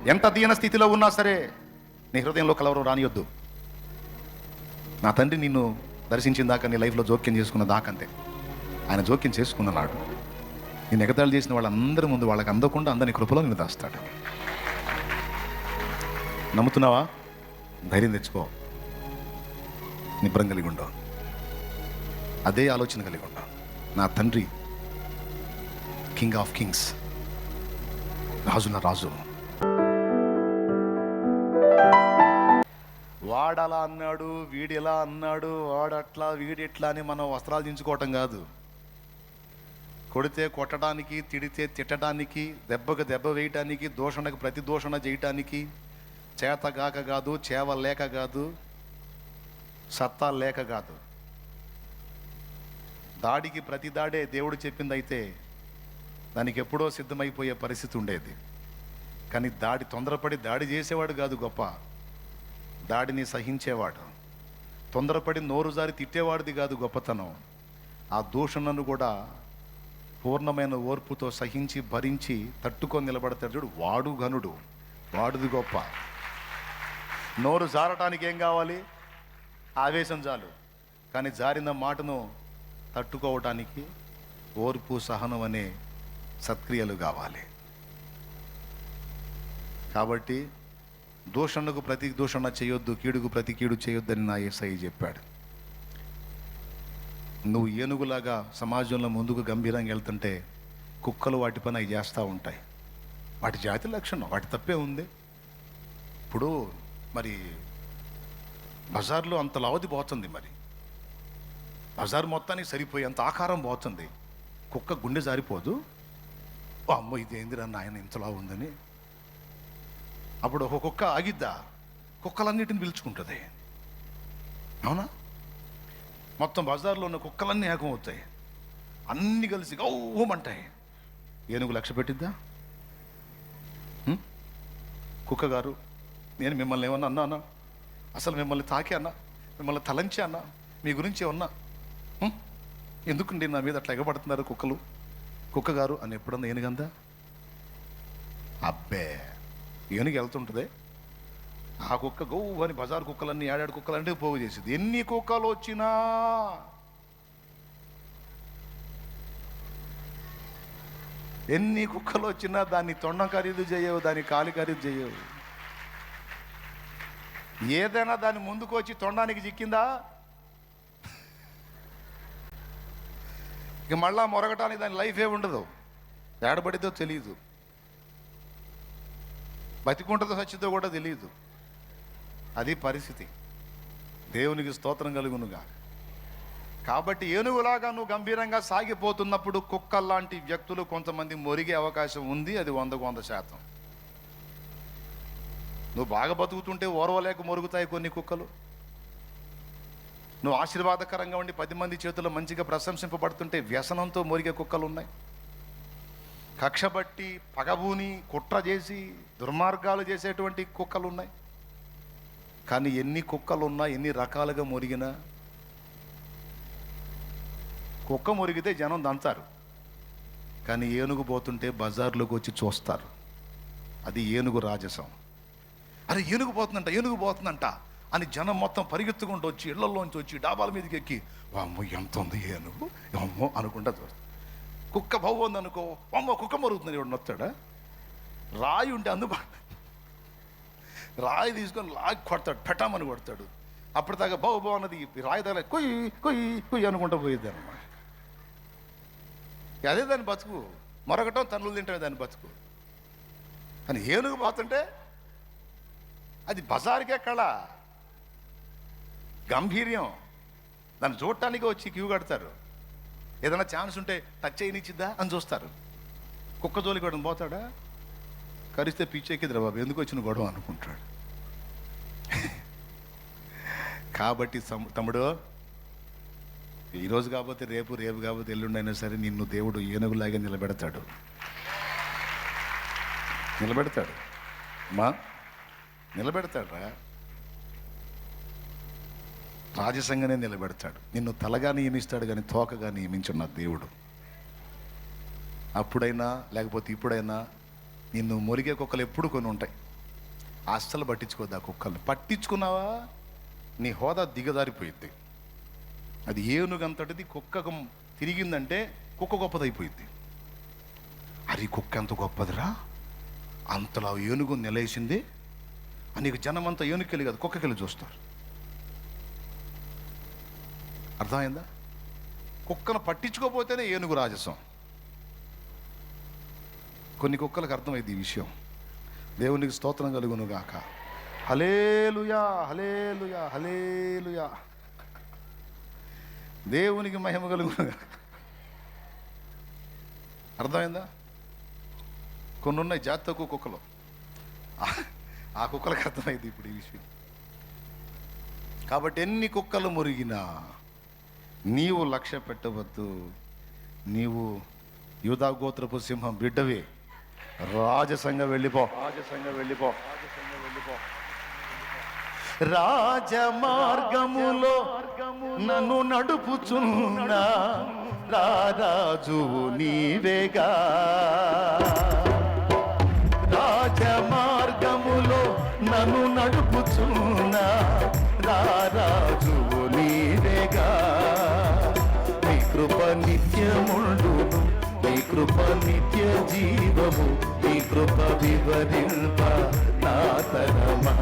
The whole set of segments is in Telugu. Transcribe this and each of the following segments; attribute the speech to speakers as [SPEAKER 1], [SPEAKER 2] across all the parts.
[SPEAKER 1] ఎంత దీన స్థితిలో ఉన్నా సరే నీ హృదయంలో కలవరం రానియొద్దు. నా తండ్రి నిన్ను దర్శించిన దాకా నీ లైఫ్లో జోక్యం చేసుకున్న దాకంతే. ఆయన జోక్యం చేసుకున్నాడు. నేను ఎగతాళి చేసిన వాళ్ళందరి ముందు వాళ్ళకి అందకుండా అందరినీ కృపలో నిన్ను దాస్తాడు. నమ్ముతున్నావా? ధైర్యం తెచ్చుకో. నిబ్రం కలిగి ఉండవు. అదే ఆలోచన కలిగి ఉండవు. నా తండ్రి కింగ్ ఆఫ్ కింగ్స్, రాజుల రాజు. వాడలా అన్నాడు, వీడిలా అన్నాడు, వాడట్లా వీడిట్లా అని మనం వస్త్రాలు దించుకోవటం కాదు. కొడితే కొట్టడానికి, తిడితే తిట్టడానికి, దెబ్బకు దెబ్బ వేయటానికి, దూషణకు ప్రతి దూషణ చేయటానికి, చేతగాక కాదు, చేవ లేక కాదు, సత్తా లేక కాదు. దాడికి ప్రతి దాడే దేవుడు చెప్పిందైతే దానికి ఎప్పుడో సిద్ధమైపోయే పరిస్థితి ఉండేది. కానీ తొందరపడి దాడి చేసేవాడు కాదు గొప్ప, దాడిని సహించేవాడు. తొందరపడి నోరు జారి తిట్టేవాడిది కాదు గొప్పతనం. ఆ దూషణను కూడా పూర్ణమైన ఓర్పుతో సహించి భరించి తట్టుకొని నిలబడతాడు చూడు, వాడు ఘనుడు, వాడుది గొప్ప. నోరు జారటానికి ఏం కావాలి? ఆవేశం చాలు. కానీ జారిన మాటను తట్టుకోవటానికి ఓర్పు, సహనం అనే సత్క్రియలు కావాలి. కాబట్టి దూషణకు ప్రతి దూషణ చేయొద్దు, కీడుకు ప్రతి కీడు చేయొద్దని నా యేసయ్య చెప్పాడు. నువ్వు ఏనుగులాగా సమాజంలో ముందుకు గంభీరంగా వెళ్తుంటే కుక్కలు వాటి పని అవి చేస్తూ ఉంటాయి. వాటి జాతి లక్షణం, వాటి తప్పే ఉంది. ఇప్పుడు మరి బజార్లో అంత లావది పోతుంది, మరి బజార్ మొత్తానికి సరిపోయి అంత ఆకారం పోతుంది. కుక్క గుండె జారిపోదు, అమ్మో ఇదేందిరా నాయన ఇంతలా ఉందని. అప్పుడు ఒక కుక్క ఆగిద్దా? కుక్కలన్నిటిని పిలుచుకుంటుంది. అవునా? మొత్తం బజార్లో ఉన్న కుక్కలన్నీ ఏకమవుతాయి, అన్నీ కలిసి గౌమంటాయి. ఏనుగు లక్ష్య పెట్టిద్దా? కుక్క గారు, నేను మిమ్మల్ని ఏమన్నా అన్నా? అసలు మిమ్మల్ని తాకి అన్నా? మిమ్మల్ని తలంచి అన్నా? మీ గురించి ఏమన్నా? ఎందుకండి నా మీద అట్లా ఎగబడుతున్నారు కుక్కలు? కుక్క గారు అని ఎప్పుడన్నా ఏనుగందా? అబ్బే, ఏనుగు వెళ్తుంటుంది, ఆ కుక్క గౌ అని బజార్ కుక్కలన్నీ ఏడాడు కుక్కలంటే పోగు చేసేది. ఎన్ని కుక్కలు వచ్చినా దాన్ని తొండం ఖరీదు చేయవు, దాన్ని కాలి ఖరీదు చేయవు. ఏదైనా దాన్ని ముందుకు వచ్చి తొండానికి చిక్కిందా ఇక మళ్ళా మొరగటానికి దాని లైఫ్ ఉండదు. ఏడబడిద్దో తెలియదు, బతికుంటుందో సచ్చిద్దో కూడా తెలియదు. అది పరిస్థితి. దేవునికి స్తోత్రం కలుగునుగా. కాబట్టి ఏనుగులాగా నువ్వు గంభీరంగా సాగిపోతున్నప్పుడు కుక్కల్లాంటి వ్యక్తులు కొంతమంది మొరిగే అవకాశం ఉంది. అది 100%. నువ్వు బాగా బతుకుతుంటే ఓర్వలేక మొరుగుతాయి కొన్ని కుక్కలు. నువ్వు ఆశీర్వాదకరంగా ఉండి 10 మంది చేతుల్లో మంచిగా ప్రశంసింపబడుతుంటే వ్యసనంతో మొరిగే కుక్కలు ఉన్నాయి. కక్షబట్టి, పగబూని, కుట్ర చేసి దుర్మార్గాలు చేసేటువంటి కుక్కలు ఉన్నాయి. కానీ ఎన్ని కుక్కలు ఉన్నా, ఎన్ని రకాలుగా మొరిగినా, కుక్క మొరిగితే జనం దంతారు, కానీ ఏనుగు పోతుంటే బజార్లోకి వచ్చి చూస్తారు. అది ఏనుగు రాజసం. అరే ఏనుగు పోతుందంట అని జనం మొత్తం పరిగెత్తుకుంటూ వచ్చి ఇళ్లలోంచి వచ్చి డాబాల మీదకి ఎక్కి అమ్మో ఎంత ఉంది ఏనుగు, అమ్మో అనుకుంటా చూస్తారు. కుక్క బాగుంది అనుకో, అమ్మో కుక్క మరుగుతుంది, ఎవడు నొత్తాడా? రాయి ఉంటే రాయి తీసుకొని లాగి కొడతాడు, పెట్టామని కొడతాడు. అప్పటిదాకా బావు అన్నది రాయి దగ్గర కొయ్యి కొయ్యి కొయ్యి అనుకుంటూ పోయేది అనమాట. అదే దాని బతుకు. మరొకటం తన్నులు తింటే దాని బతుకు. కానీ ఏనుగు పోతుంటే అది బజారుకే కళ, గంభీర్యం. దాన్ని చూడటానికి వచ్చి క్యూ కడతారు. ఏదైనా ఛాన్స్ ఉంటే టచ్ చేయనిచ్చిద్దా అని చూస్తారు. కుక్క జోలికి వాడిని పోతాడా? కరిస్తే పిచ్చెక్కిద్రా బాబు, ఎందుకు వచ్చిన గొడవ అనుకుంటాడు. కాబట్టి తమ్ముడు, ఈరోజు కాకపోతే రేపు, రేపు కాకపోతే ఎల్లుండైనా సరే నిన్ను దేవుడు ఏనుగులాగా నిలబెడతాడు. నిలబెడతాడురా. రాజసంగానే నిలబెడతాడు. నిన్ను తలగా నియమిస్తాడు కానీ తోకగా నియమించున్న దేవుడు. అప్పుడైనా లేకపోతే ఇప్పుడైనా నిన్ను మొరిగే కుక్కలు ఎప్పుడు కొన్ని ఉంటాయి. అస్సలు పట్టించుకోద్దు ఆ కుక్కల్ని. పట్టించుకున్నావా నీ హోదా దిగజారిపోయిద్ది. అది ఏనుగంతటిది కుక్కకు తిరిగిందంటే కుక్క గొప్పదైపోయింది. అది కుక్క ఎంత గొప్పదిరా, అంతలా ఏనుగు నిలేసింది అని జనం అంతా ఏనుకెళ్ళి కాదు కుక్కకెళ్ళి చూస్తారు. అర్థమైందా? కుక్కను పట్టించుకోపోతేనే ఏనుగు రాజసం. కొన్ని కుక్కలకు అర్థమైంది ఈ విషయం. దేవునికి స్తోత్రం కలుగును గాక. హల్లెలూయా, హల్లెలూయా, హల్లెలూయా. దేవునికి మహిమ కలుగును గాక. అర్థమైందా? కొన్ని ఉన్నాయి జాతి తక్కువ కుక్కలు, ఆ కుక్కలకు అర్థమైంది ఇప్పుడు ఈ విషయం. కాబట్టి ఎన్ని కుక్కలు మురిగినా నీవు లక్ష్య పెట్టవద్దు. నీవు యూదా గోత్రపు సింహం బిడ్డవే. రాజసంగ వెళ్ళిపో, రాజసంగ వెళ్ళిపో, రాజమార్గములో నన్ను నడుపుచున్న రారాజు నీవేగా. రాజమార్గములో నన్ను నడుపుచున్న రారాజు నీవేగా. నీ కృప నిత్యముండును, నీ కృప నిత్య జీవము, నీ కృప వివరింప నా తరమా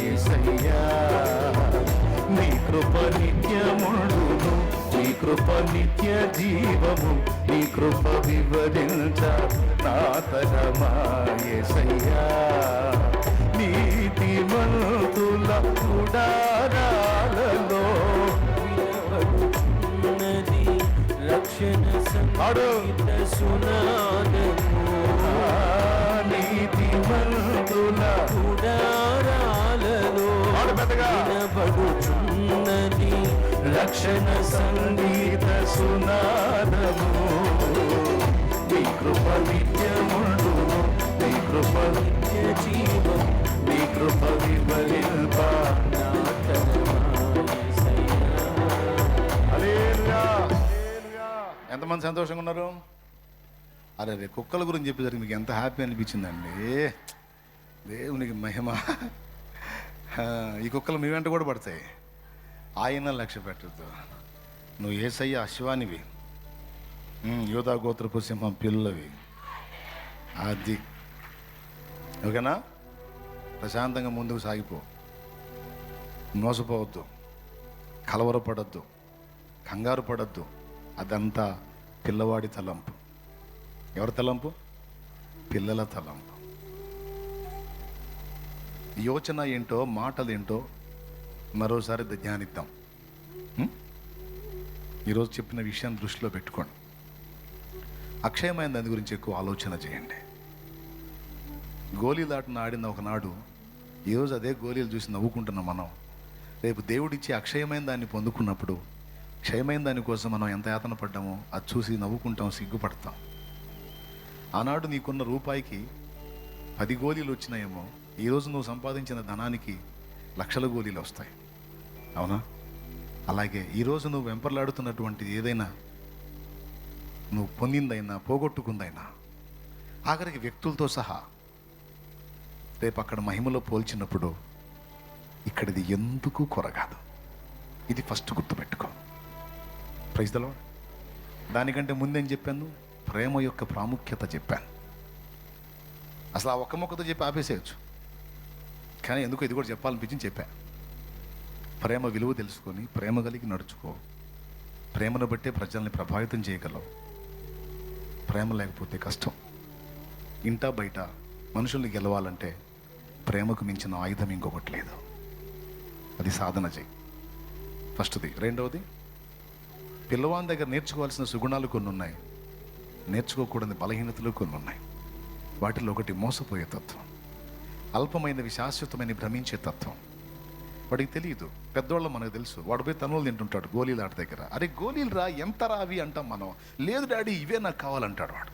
[SPEAKER 1] యేసయ్యా. నీ కృప నిత్యముండును, నీ కృప నిత్య జీవము, నీ కృప వివరించ నా తరమా యేసయ్యా. నీతిమంతుల గుడారాలలో రక్షణ సంగీత సునాదము. నీతిమంతుల గుడారాలలో వినబడుచున్నది రక్షణ సంగీత సునాదము. నీ కృప నిత్యముండును, నీ కృప నిత్య జీవం, నీ కృప వివరింప నా తరమా యేసయ్యా. హల్లెలూయా. ఎంతమంది సంతోషంగా ఉన్నారు? అరే రే కుక్కల గురించి చెప్పేసరికి మీకు ఎంత హ్యాపీ అనిపించిందండి. దేవునికి మహిమ. ఈ కుక్కలు మీ వెంట కూడా పడతాయి. ఆయన లక్ష్య పెట్టద్దు. నువ్వు యేసయ్య అశ్వానివి, యూదా గోత్రపు సింహం పిల్లవి. అది ఓకేనా? ప్రశాంతంగా ముందుకు సాగిపో. మోసపోవద్దు, కలవరపడద్దు, కంగారు పడద్దు. అదంతా పిల్లవాడి తలంపు. ఎవరి తలంపు? పిల్లల తలంపు. యోచన ఏంటో, మాటలేంటో మరోసారి ధ్యానిద్దాం. ఈరోజు చెప్పిన విషయాన్ని దృష్టిలో పెట్టుకోండి. అక్షయమైన దాని గురించి ఎక్కువ ఆలోచన చేయండి. గోళీలాటను ఆడిన ఒకనాడు ఈరోజు అదే గోళీలు చూసి నవ్వుకుంటున్నాం మనం. రేపు దేవుడిచ్చి అక్షయమైన దాన్ని పొందుకున్నప్పుడు క్షయమైన దానికోసం మనం ఎంత యాతన పడ్డామో అది చూసి నవ్వుకుంటాం, సిగ్గుపడతాం. ఆనాడు నీకున్న రూపాయికి 10 గోళీలు వచ్చినాయేమో, ఈరోజు నువ్వు సంపాదించిన ధనానికి లక్షల గోళీలు వస్తాయి. అవునా? అలాగే ఈరోజు నువ్వు వెంపర్లాడుతున్నటువంటి ఏదైనా, నువ్వు పొందిందైనా పోగొట్టుకుందైనా, ఆఖరికి వ్యక్తులతో సహా రేపు అక్కడ మహిమలో పోల్చినప్పుడు ఇక్కడిది ఎందుకు కొరగాదు. ఇది ఫస్ట్ గుర్తుపెట్టుకో. Praise the Lord. దానికంటే ముందేం చెప్పాను? ప్రేమ యొక్క ప్రాముఖ్యత చెప్పాను. అసలు ఆ ఒక్క మొక్కతో చెప్పి ఆపేసేయచ్చు, కానీ ఎందుకో ఇది కూడా చెప్పాలనిపించింది చెప్పా. ప్రేమ విలువ తెలుసుకొని ప్రేమ కలిగి నడుచుకో. ప్రేమను బట్టే ప్రజల్ని ప్రభావితం చేయగలవు. ప్రేమ లేకపోతే కష్టం. ఇంటా బయట మనుషుల్ని గెలవాలంటే ప్రేమకు మించిన ఆయుధం ఇంకొకటి లేదు. అది సాధన చేయి, ఫస్ట్ది. రెండవది, పిల్లవాని దగ్గర నేర్చుకోవాల్సిన సుగుణాలు కొన్ని ఉన్నాయి, నేర్చుకోకూడని బలహీనతలు కొన్ని ఉన్నాయి. వాటిలో ఒకటి మోసపోయే తత్వం, అల్పమైనవి శాశ్వతమైన భ్రమించే తత్వం. వాడికి తెలియదు. పెద్దవాళ్ళు మనకు తెలుసు. వాడు పోయి తనులు తింటుంటాడు గోళీలు ఆట దగ్గర. అరే గోళీలు రా, ఎంత రా అవి అంటాం మనం. లేదు డాడీ ఇవే నాకు కావాలంటాడు వాడు.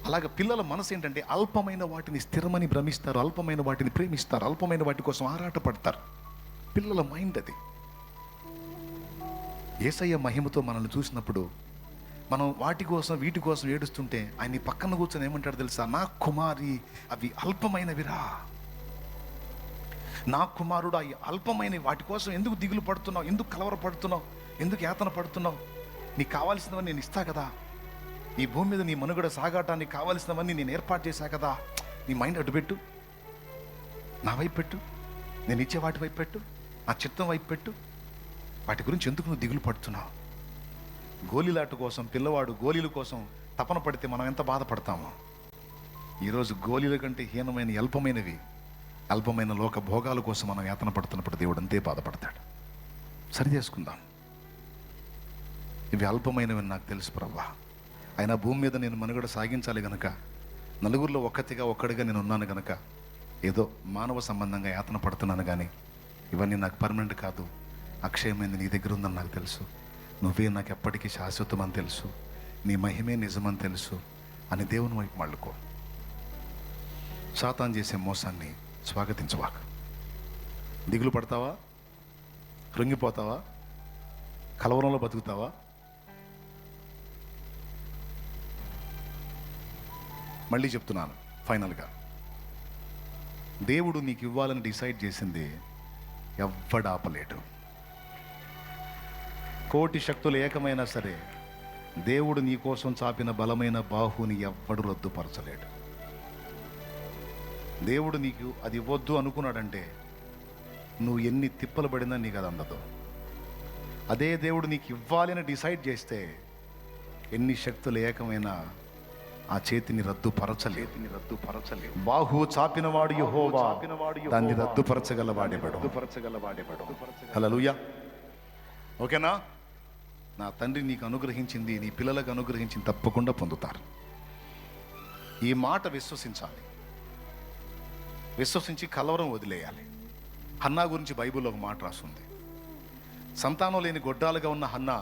[SPEAKER 1] అలాగే పిల్లల మనసు ఏంటంటే అల్పమైన వాటిని స్థిరమని భ్రమిస్తారు, అల్పమైన వాటిని ప్రేమిస్తారు, అల్పమైన వాటి కోసం ఆరాటపడతారు. పిల్లల మైండ్ అది. యేసయ్య మహిమతో మనల్ని చూసినప్పుడు మనం వాటి కోసం వీటి కోసం ఏడుస్తుంటే ఆయన పక్కన కూర్చొని ఏమంటాడు తెలుసా? నా కుమారి, అవి అల్పమైనవిరా. నా కుమారుడు ఆ అల్పమైన వాటి కోసం ఎందుకు దిగులు పడుతున్నావు, ఎందుకు కలవర పడుతున్నావు, ఎందుకు యాతన పడుతున్నావు? నీకు కావాల్సినవన్నీ నేను ఇస్తా కదా, ఈ భూమి మీద నీ మనుగడ సాగాటానికి కావాల్సినవన్నీ నేను ఏర్పాటు చేశా కదా. నీ మైండ్ అడ్డుపెట్టు, నా వైపు పెట్టు, నేను ఇచ్చే వాటి వైపు పెట్టు, నా చిత్తం వైపు పెట్టు. వాటి గురించి ఎందుకు నువ్వు దిగులు పడుతున్నావు? గోళీలాట కోసం పిల్లవాడు గోళీల కోసం తపన పడితే మనం ఎంత బాధపడతామో, ఈరోజు గోళీల కంటే హీనమైన అల్పమైన లోక భోగాల కోసం మనం యాతన పడుతున్నప్పుడు దేవుడు అంతే బాధపడతాడు. సరి చేసుకుందాం. ఇవి అల్పమైనవి నాకు తెలుసు ప్రభువా, అయినా భూమి మీద నేను మనుగడ సాగించాలి గనక, నలుగురిలో ఒక్కడిగా నేను ఉన్నాను గనక ఏదో మానవ సంబంధంగా యాతన పడుతున్నాను, కానీ ఇవన్నీ నాకు పర్మనెంట్ కాదు, అక్షయమైంది నీ దగ్గర ఉందని నాకు తెలుసు. నువ్వే నాకు ఎప్పటికీ శాశ్వతం అని తెలుసు, నీ మహిమే నిజమని తెలుసు అని దేవుని వైపు మళ్ళుకో. సాతాను చేసే మోసాన్ని స్వాగతించవాక. దిగులు పడతావా, కృంగిపోతావా, కలవరంలో బతుకుతావా? మళ్ళీ చెప్తున్నాను ఫైనల్గా, దేవుడు నీకు ఇవ్వాలని డిసైడ్ చేసింది ఎవ్వడు ఆపలేడు. కోటి శక్తులు ఏకమైనా సరే దేవుడు నీ కోసం చాపిన బలమైన బాహుని ఎవ్వడు రద్దుపరచలేడు. దేవుడు నీకు అది ఇవ్వద్దు అనుకున్నాడంటే నువ్వు ఎన్ని తిప్పలు పడినా నీకు అది అందదు. అదే దేవుడు నీకు ఇవ్వాలని డిసైడ్ చేస్తే ఎన్ని శక్తులు ఏకమైనా ఆ చేతిని రద్దుపరచలేదు. బాహు చాపినవాడు యెహోవా, దాన్ని రద్దుపరచగలవాడెవడు. హల్లెలూయా. ఓకేనా? నా తండ్రి నీకు అనుగ్రహించింది నీ పిల్లలకు అనుగ్రహించింది తప్పకుండా పొందుతారు. ఈ మాట విశ్వసించాలి. విశ్వసించి కలవరం వదిలేయాలి. హన్నా గురించి బైబిల్లో ఒక మాట రాస్తుంది. సంతానం లేని గొడ్డాలుగా ఉన్న హన్నా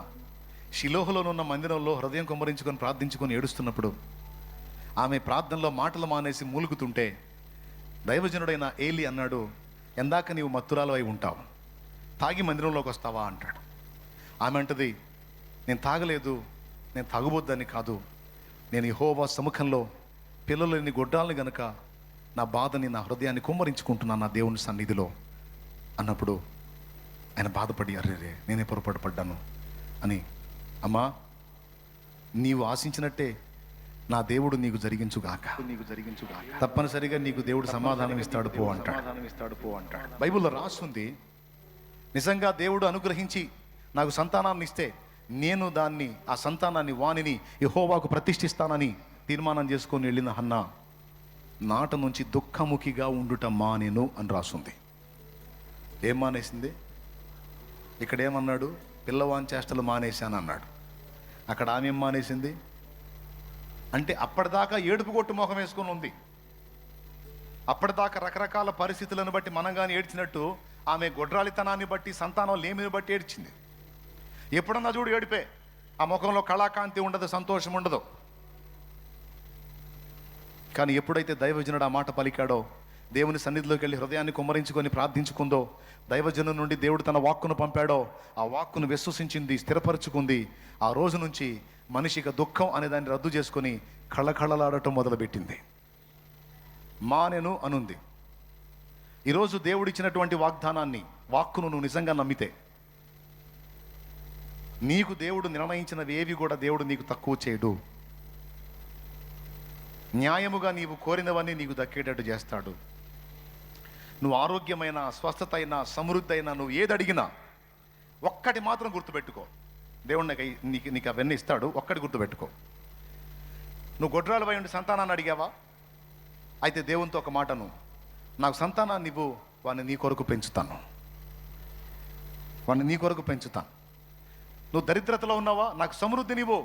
[SPEAKER 1] షిలోహులోనున్న మందిరంలో హృదయం కుమ్మరించుకొని ప్రార్థించుకొని ఏడుస్తున్నప్పుడు ఆమె ప్రార్థనలో మాటలు మానేసి మూలుగుతుంటే దైవజనుడైన ఏలి అన్నాడు, ఎందాక నీవు మత్తురాలు అయి ఉంటావు, తాగి మందిరంలోకి వస్తావా అంటాడు. ఆమె అంటది, నేను తాగలేదు, నేను తాగుబోద్దని కాదు, నేను యెహోవా సముఖంలో పిల్లలు లేని గొడ్డాలని గనక నా బాధని నా హృదయాన్ని కుమ్మరించుకుంటున్నాను నా దేవుని సన్నిధిలో అన్నప్పుడు ఆయన బాధపడి, అర్రే నేనే పొరపాటు పడ్డాను అని, అమ్మా నీవు ఆశించినట్టే నా దేవుడు నీకు జరిగించుగాక, తప్పనిసరిగా నీకు దేవుడు సమాధానం ఇస్తాడు పో అంటాడు. బైబిల్లో రాస్తుంది, నిజంగా దేవుడు అనుగ్రహించి నాకు సంతానాన్ని ఇస్తే నేను ఆ సంతానాన్ని వాణిని యెహోవాకు ప్రతిష్ఠిస్తానని తీర్మానం చేసుకొని వెళ్ళిన హన్నా నాట నుంచి దుఃఖముఖిగా ఉండుట మానేను అని రాస్తుంది. ఏం మానేసింది? ఇక్కడ ఏమన్నాడు? పిల్లవాని చేష్టలు మానేశాను అన్నాడు. అక్కడ ఆమె ఏం మానేసింది అంటే అప్పటిదాకా ఏడుపు కొట్టు మొహం వేసుకొని ఉంది. అప్పటిదాకా రకరకాల పరిస్థితులను బట్టి మనం కానీ ఏడ్చినట్టు ఆమె గొడ్రాలితనాన్ని బట్టి సంతానం లేమిని బట్టి ఏడ్చింది. ఎప్పుడన్నా చూడు ఏడిపే, ఆ ముఖంలో కళాకాంతి ఉండదు, సంతోషం ఉండదు. కానీ ఎప్పుడైతే దైవజనుడు ఆ మాట పలికాడో, దేవుని సన్నిధిలోకి వెళ్ళి హృదయాన్ని కుమ్మరించుకొని ప్రార్థించుకుందో, దైవజను నుండి దేవుడు తన వాక్కును పంపాడో, ఆ వాక్కును విశ్వసించింది, స్థిరపరుచుకుంది. ఆ రోజు నుంచి మనిషికి దుఃఖం అనే దాన్ని రద్దు చేసుకొని కళకళలాడటం మొదలుపెట్టింది. మానెను అనుంది. ఈరోజు దేవుడిచ్చినటువంటి వాగ్దానాన్ని, వాక్కును నువ్వు నిజంగా నమ్మితే నీకు దేవుడు నిర్ణయించినవి ఏవి కూడా దేవుడు నీకు తక్కువ చేయడు. న్యాయముగా నీవు కోరినవన్నీ నీకు దక్కేటట్టు చేస్తాడు. నువ్వు ఆరోగ్యమైన, స్వస్థత అయినా, సమృద్ధి అయినా, నువ్వు ఏది అడిగినా ఒక్కటి మాత్రం గుర్తుపెట్టుకో, దేవుడు నీకు అవన్నీ ఇస్తాడు. ఒక్కటి గుర్తుపెట్టుకో, నువ్వు గొడ్రాలపై ఉండి సంతానాన్ని అడిగావా? అయితే దేవునితో ఒక మాటను, నాకు సంతానాన్ని ఇవ్వు, వాడిని నీ కొరకు పెంచుతాను. నువ్వు దరిద్రతలో ఉన్నావా? నాకు సమృద్ధినివ్వు,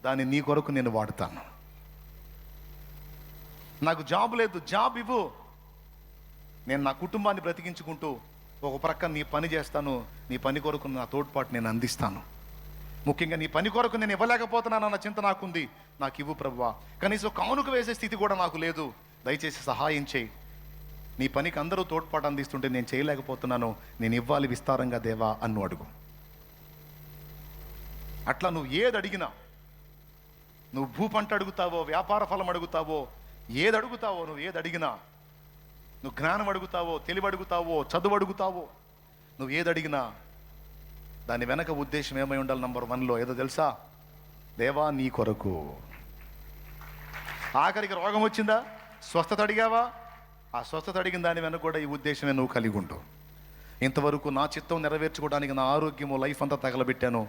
[SPEAKER 1] దాన్ని నీ కొరకు నేను వాడుతాను. నాకు జాబ్ లేదు, జాబ్ ఇవ్వు, నేను నా కుటుంబాన్ని బ్రతికించుకుంటూ ఒక ప్రక్క నీ పని చేస్తాను, నీ పని కొరకు నా తోడ్పాటు నేను అందిస్తాను. ముఖ్యంగా నీ పని కొరకు నేను ఇవ్వలేకపోతున్నానన్న చింత నాకుంది, నాకు ఇవ్వు ప్రభువా. కనీసం కానుక వేసే స్థితి కూడా నాకు లేదు, దయచేసి సహాయం చేయి. నీ పనికి అందరూ తోడ్పాటు అందిస్తుంటే నేను చేయలేకపోతున్నాను, నేను ఇవ్వాలి విస్తారంగా దేవా అన్ను అడుగు. అట్లా నువ్వు ఏది అడిగినా, నువ్వు భూ పంట అడుగుతావో, వ్యాపార ఫలం అడుగుతావో, ఏది అడుగుతావో, నువ్వు ఏది అడిగినా నువ్వు జ్ఞానం అడుగుతావో, తెలివి అడుగుతావో, చదువు అడుగుతావో, నువ్వు ఏది అడిగినా దాని వెనక ఉద్దేశం ఏమై ఉండాలి? నంబర్ 1లో ఏదో తెలుసా? దేవా నీ కొరకు. ఆఖరికి రోగం వచ్చిందా, స్వస్థత అడిగావా? ఆ స్వస్థత అడిగిన దాని వెనక కూడా ఈ ఉద్దేశమే నువ్వు కలిగి ఉండు. ఇంతవరకు నా చిత్తం నెరవేర్చుకోవడానికి నా ఆరోగ్యము, లైఫ్ అంతా తగలబెట్టాను.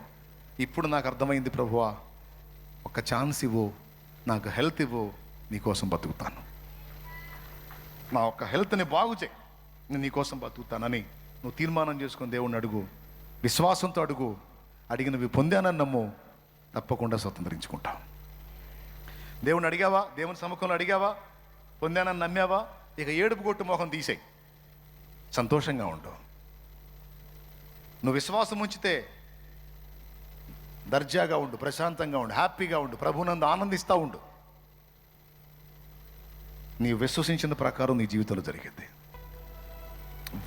[SPEAKER 1] ఇప్పుడు నాకు అర్థమైంది ప్రభువా, ఒక ఛాన్స్ ఇవ్వు, నాకు హెల్త్ ఇవ్వు, నీకోసం బతుకుతాను. నా ఒక్క హెల్త్ని బాగు చేయి, నేను నీకోసం బతుకుతానని నువ్వు తీర్మానం చేసుకుని దేవుణ్ణి అడుగు. విశ్వాసంతో అడుగు. అడిగినవి పొందానని నమ్ము, తప్పకుండా స్వతంత్రించుకుంటావు. దేవుణ్ణి అడిగావా? దేవుని సముఖంలో అడిగావా? పొందానని నమ్మావా? ఇక ఏడుపు కొట్టు మొహం తీసేయి, సంతోషంగా ఉండు. నువ్వు విశ్వాసం ఉంచితే దర్జాగా ఉండు, ప్రశాంతంగా ఉండు, హ్యాపీగా ఉండు, ప్రభునందు ఆనందిస్తూ ఉండు. నీవు విశ్వసించిన ప్రకారం నీ జీవితంలో జరిగింది.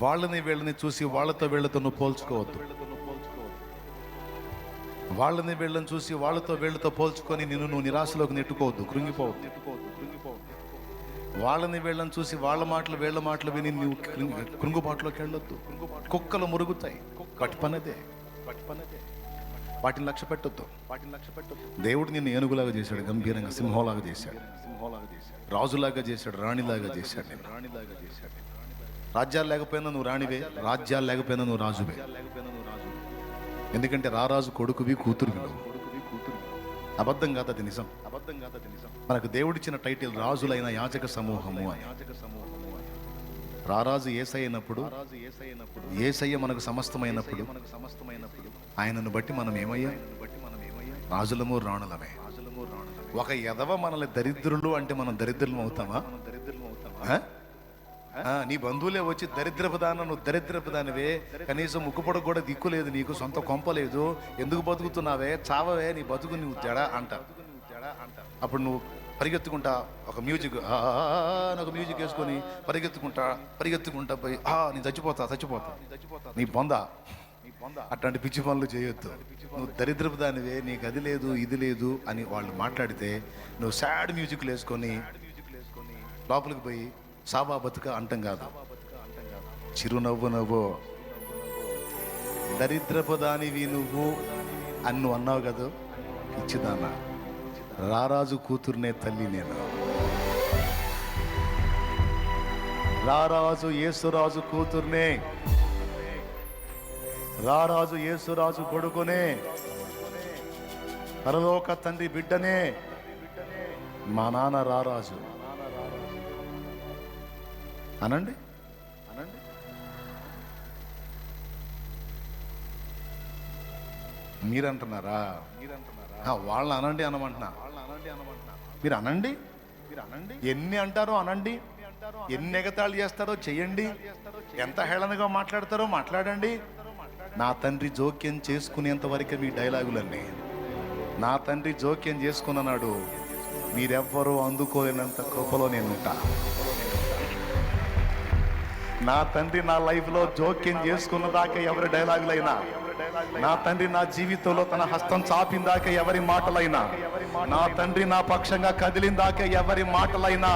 [SPEAKER 1] వాళ్ళని వీళ్ళని చూసి వాళ్ళతో వీళ్ళతో నువ్వు పోల్చుకోవద్దు. వాళ్ళని వీళ్ళని చూసి వాళ్ళతో వీళ్ళతో పోల్చుకొని నువ్వు నిరాశలోకి నెట్టుకోవద్దు, కృంగిపోవద్దు. వాళ్ళని వీళ్ళని చూసి వాళ్ళ మాటలు వీళ్ళ మాటలు విని నువ్వు కృంగుబాటులోకి వెళ్ళొద్దు. కుక్కలు మురుగుతాయి, వాటి పనదే. వాటిని లక్ష్య పెట్టొద్దు. దేవుడు నిన్ను ఏనుగులాగా చేశాడు, గంభీరంగా సింహంలాగా చేశాడు, రాజులాగా చేశాడు, రాణిలాగా చేశాడు. రాజ్యాలు లేకపోయినా నువ్వు రాణివే, రాజ్యాలు లేకపోయినా నువ్వు రాజువే. ఎందుకంటే రారాజు కొడుకువి, కూతురువి నువ్వు. అబద్ధం కాదు, అది నిజం. మనకు దేవుడిచ్చిన టైటిల్ రాజులైన యాజక సమూహము అని. రారాజు యేసయ్య అయినప్పుడు, యేసయ్య మనకు సమస్తమైనప్పుడు, ఆయనను బట్టి మనం ఏమయ్యా? రాజులము, రాణులమే. ఒక ఎదవ మనల్ని దరిద్రులు అంటే మనం దరిద్రులం అవుతామా? నీ బంధువులే వచ్చి దరిద్రపు దాన, నువ్వు దరిద్రపు దానివే, కనీసం ముక్కుపొడకు కూడా దిక్కు లేదు, నీకు సొంత కొంప లేదు, ఎందుకు బతుకుతున్నావే, చావవే, నీ బతుకు నువ్వు జడ అంటారు. అప్పుడు నువ్వు పరిగెత్తుకుంటా ఒక మ్యూజిక్ వేసుకొని పరిగెత్తుకుంటా పోయి నేను చచ్చిపోతా నీ బొంద. అట్లాంటి పిచ్చి పనులు చేయొద్దు. నువ్వు దరిద్రపు దానివే, నీకు అది లేదు ఇది లేదు అని వాళ్ళు మాట్లాడితే నువ్వు సాడ్ మ్యూజిక్లు వేసుకొని లోపలికి పోయి సాబా బతుక అంటం కాదు. చిరునవ్వు నవ్వు. దరిద్రపు దానివి నువ్వు అని నువ్వు అన్నావు కదా, ఇచ్చిదానా, రారాజు కూతురునే తల్లి నేను. రారాజు యేసురాజు కూతుర్నే, రారాజు యేసురాజు కొడుకునే, పరలోక తండ్రి బిడ్డనే. మా నాన్న రారాజు అనండి. మీరంటున్నారా? వాళ్ళని అనండి అనమంటున్నా. మీరు అనండి. ఎన్ని అంటారో అనండి, ఎన్ని ఎగతాళి చేస్తారో చెయ్యండి, ఎంత హేళనగా మాట్లాడతారో మాట్లాడండి. నా తండ్రి జోక్యం చేసుకునేంత వరకే మీ డైలాగులన్నీ. నా తండ్రి జోక్యం చేసుకున్నాడు, మీరెవ్వరూ అందుకోలేనంత కృపలో నేను ఉంటా. నా తండ్రి నా లైఫ్లో జోక్యం చేసుకున్న దాకా ఎవరి డైలాగులైనా, నా తండ్రి నా జీవితంలో తన హస్తం చాపిందాక ఎవరి మాటలైనా, నా తండ్రి నా పక్షంగా కదిలిందాక ఎవరి మాటలైనా,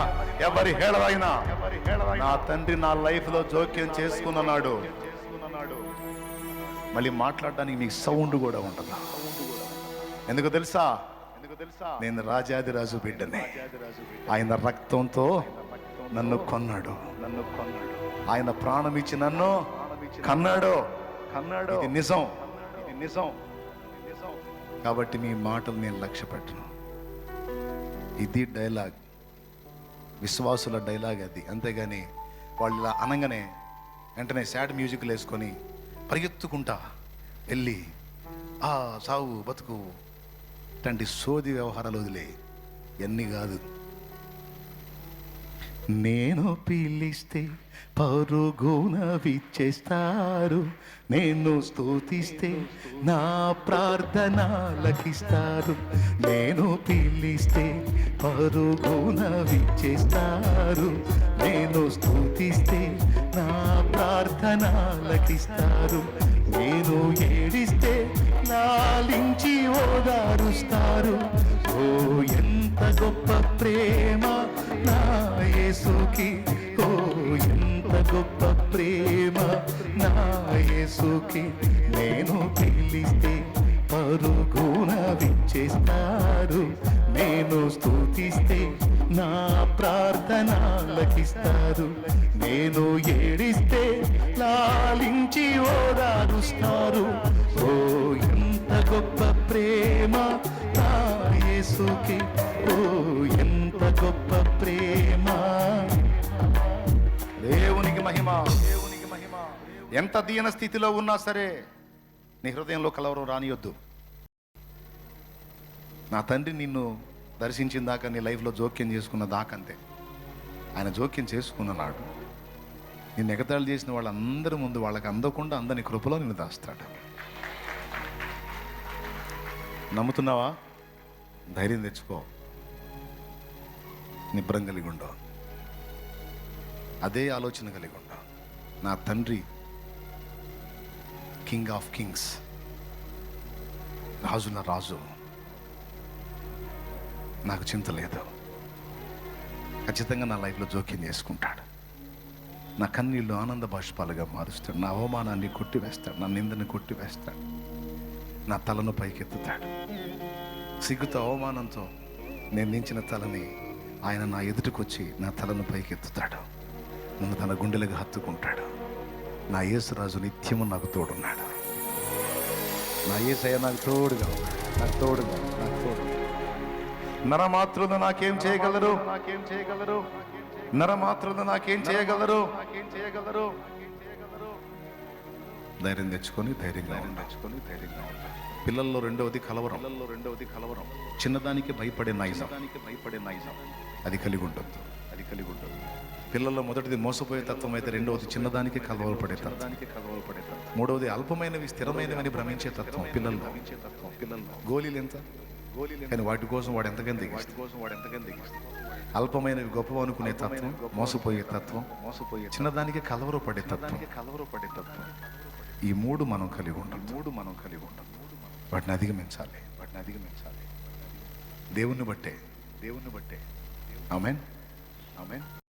[SPEAKER 1] ఎవరి హేళనైనా, నా తండ్రి నా లైఫ్లో జోక్యం చేసుకున్నాడు. మళ్ళీ మాట్లాడడానికి మీకు సౌండ్ కూడా ఉంటుంది. ఎందుకు తెలుసా? నేను రాజాదిరాజు బిడ్డనే. ఆయన రక్తంతో నన్ను కొన్నాడు, ఆయన ప్రాణం ఇచ్చి నన్ను కన్నాడు. ఇది నిజం. కాబట్టి మీ మాటలు నేను లక్ష్య పెట్టను. ఇది డైలాగ్, విశ్వాసుల డైలాగ్ అది. అంతేగాని వాళ్ళు ఇలా అనగానే వెంటనే సాడ్ మ్యూజిక్లు వేసుకొని పరిగెత్తుకుంటా వెళ్ళి సావు బతుకు ఇట్లాంటి సోది వ్యవహారాలు వదిలే, ఎన్ని కాదు. నేను పిలిస్తే పరుగున విచ్చేస్తారు, నేను స్తుతిస్తే నా ప్రార్థన లకిస్తారు. నేను పిలిస్తే పరుగున విచ్చేస్తారు, నేను స్తుతిస్తే నా ప్రార్థన లకిస్తారు. నేను ఏడిస్తే లాలించి ఓదారుస్తారు. ఓ ఎంత గొప్ప ప్రేమ నా యేసుకి, ఓ గొప్ప ప్రేమ నా యేసుకి, నేను పిలిస్తే పరుగున విచ్చేస్తారు, నేను స్తుతిస్తే నా ప్రార్థన ఆలకిస్తారు, నేను ఏడిస్తే లాలించి ఓదారుస్తారు. ఓ ఎంత గొప్ప ప్రేమ నా యేసుకి, ఓ ఎంత గొప్ప ప్రేమ. దేవునికి మహిమ, దేవునికి మహిమ. ఎంత దీన స్థితిలో ఉన్నా సరే నీ హృదయంలో కలవరం రానియొద్దు. నా తండ్రి నిన్ను దర్శించిన దాకా నీ లైఫ్లో జోక్యం చేసుకున్న దాకంతే. ఆయన జోక్యం చేసుకున్నాడు. నిన్ను ఎగతాళి చేసిన వాళ్ళందరి ముందు వాళ్ళకి అందకుండా అందని కృపలో నిన్ను దాస్తాడు. నమ్ముతున్నావా? ధైర్యం తెచ్చుకో, నిబ్రం కలిగి ఉండవు, అదే ఆలోచన కలిగి ఉండవు. నా తండ్రి కింగ్ ఆఫ్ కింగ్స్, రాజుల రాజు, నాకు చింత లేదు. ఖచ్చితంగా నా లైఫ్లో జోక్యం చేసుకుంటాడు. నా కన్నీళ్ళు ఆనంద బాష్పాలుగా మారుస్తాడు, నా అవమానాన్ని కొట్టివేస్తాడు, నా నిందని కొట్టివేస్తాడు, నా తలను పైకెత్తుతాడు. సిగ్గుతో అవమానంతో నేను నించిన తలని ఆయన నా ఎదుటికొచ్చి నా తలను పైకెత్తుతాడు, నన్ను తన గుండెలకు హత్తుకుంటాడు. నా యేసురాజు నిత్యము నాకు తోడున్నాడు. నా యేసయ్య నాకు తోడుగా ఉన్నాడు, నాకు తోడుగా, నాకు తోడు. నరమాత్రులు నాకేం చేయగలరు? నాకేం చేయగలరు? నరమాత్రులు నాకేం చేయగలరు? నాకేం చేయగలరు? ధైర్యం తెచ్చుకొని ధైర్యంగా ఉండాలి. పిల్లల్లో రెండవది కలవరం. చిన్నదానికి భయపడే నైజం, అది కలిగి ఉండొద్దు. పిల్లల్లో మొదటిది మోసపోయే తత్వం అయితే, రెండవది చిన్నదానికి కలవరపడే తత్వం, మూడవది అల్పమైనవి స్థిరమైనవి అని భ్రమించే తత్వం. పిల్లల్లో గోళీలు ఎంత, కానీ వాటి కోసం వాడు ఎంతగానో దిగిస్తాడు. అల్పమైనవి గొప్ప అనుకునే తత్వం, మోసపోయే తత్వం, చిన్నదానికి కలవరపడే తత్వం. ఈ మూడు మనం కలిగి ఉంటాం. వాటిని అధిగమించాలి. దేవుణ్ణి బట్టే. ఆమేన్.